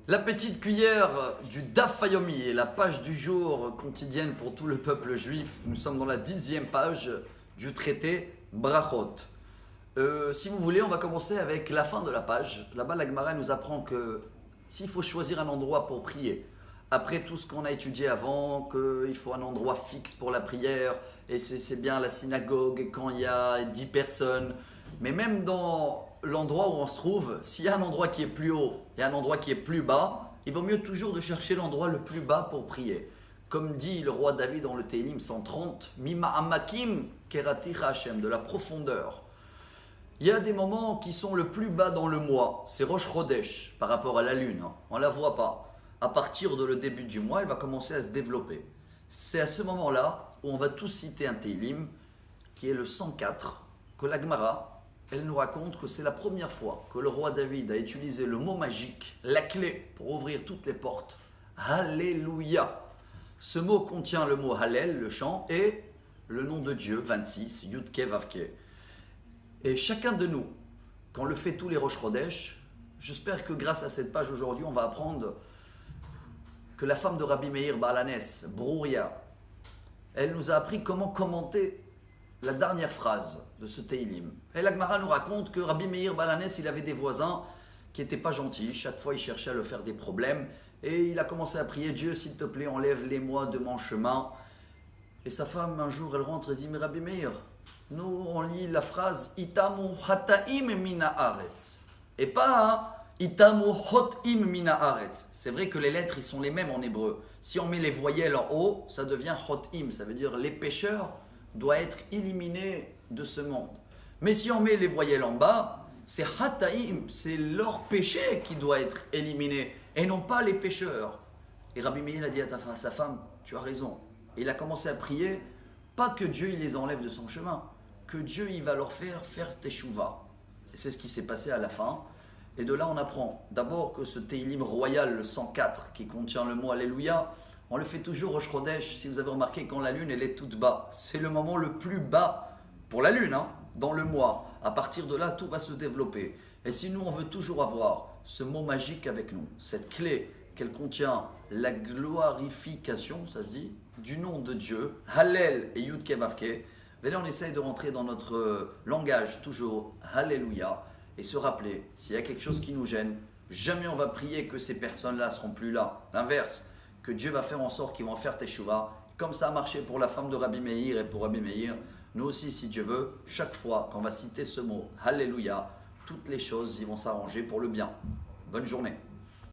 La petite cuillère du Daf Yomi est la page du jour quotidienne pour tout le peuple juif. Nous sommes dans la 10e page du traité Brachot. Si vous voulez, on va commencer avec la fin de la page. Là-bas, la Gemara nous apprend que s'il faut choisir un endroit pour prier, après tout ce qu'on a étudié avant, qu'il faut un endroit fixe pour la prière, et c'est bien la synagogue quand il y a 10 personnes, mais même dans l'endroit où on se trouve, s'il y a un endroit qui est plus haut et un endroit qui est plus bas, il vaut mieux toujours de chercher l'endroit le plus bas pour prier. Comme dit le roi David dans le Télim 130, Mima amakim kerati Hashem, de la profondeur. Il y a des moments qui sont le plus bas dans le mois, c'est Rosh Chodesh par rapport à la lune, on ne la voit pas. À partir de le début du mois, elle va commencer à se développer. C'est à ce moment-là où on va tous citer un Télim, qui est le 104, que la Gemara, elle nous raconte que c'est la première fois que le roi David a utilisé le mot magique, la clé pour ouvrir toutes les portes. Alléluia. Ce mot contient le mot Hallel, le chant, et le nom de Dieu, 26, Yudke Vavke. Et chacun de nous, quand on le fait tous les Rosh Chodesh, j'espère que grâce à cette page aujourd'hui, on va apprendre que la femme de Rabbi Meir Baal Hanes, Brouria, elle nous a appris comment commenter la dernière phrase de ce Teilim. Et la Gemara nous raconte que Rabbi Meir Baal Hanes, il avait des voisins qui n'étaient pas gentils. Chaque fois, il cherchait à leur faire des problèmes. Et il a commencé à prier, Dieu, s'il te plaît, enlève-les-moi de mon chemin. Et sa femme, un jour, elle rentre et dit, mais Rabbi Meir, nous, on lit la phrase, Itamu hataim mina aretz. Et pas, Itamu hotim mina aretz. C'est vrai que les lettres, ils sont les mêmes en hébreu. Si on met les voyelles en haut, ça devient hotim. Ça veut dire les pécheurs doivent être éliminés de ce monde. Mais si on met les voyelles en bas, c'est hataim, c'est leur péché qui doit être éliminé et non pas les pécheurs. Et Rabbi Meir a dit à sa femme, tu as raison. Et il a commencé à prier, pas que Dieu il les enlève de son chemin, que Dieu il va leur faire teshuva. Et c'est ce qui s'est passé à la fin. Et de là on apprend d'abord que ce Teilim royal, le 104, qui contient le mot Alléluia, on le fait toujours au Chodesh, si vous avez remarqué, quand la lune elle est toute bas. C'est le moment le plus bas pour la lune, dans le mois. À partir de là, tout va se développer. Et si nous, on veut toujours avoir ce mot magique avec nous, cette clé qu'elle contient, la glorification, ça se dit, du nom de Dieu, Hallel et Yudke Vavke, venez, on essaye de rentrer dans notre langage toujours Alléluia et se rappeler, s'il y a quelque chose qui nous gêne, jamais on va prier que ces personnes-là ne seront plus là. L'inverse, que Dieu va faire en sorte qu'ils vont faire teshuva, comme ça a marché pour la femme de Rabbi Meir et pour Rabbi Meir. Nous aussi, si Dieu veut, chaque fois qu'on va citer ce mot Alléluia, toutes les choses y vont s'arranger pour le bien. Bonne journée.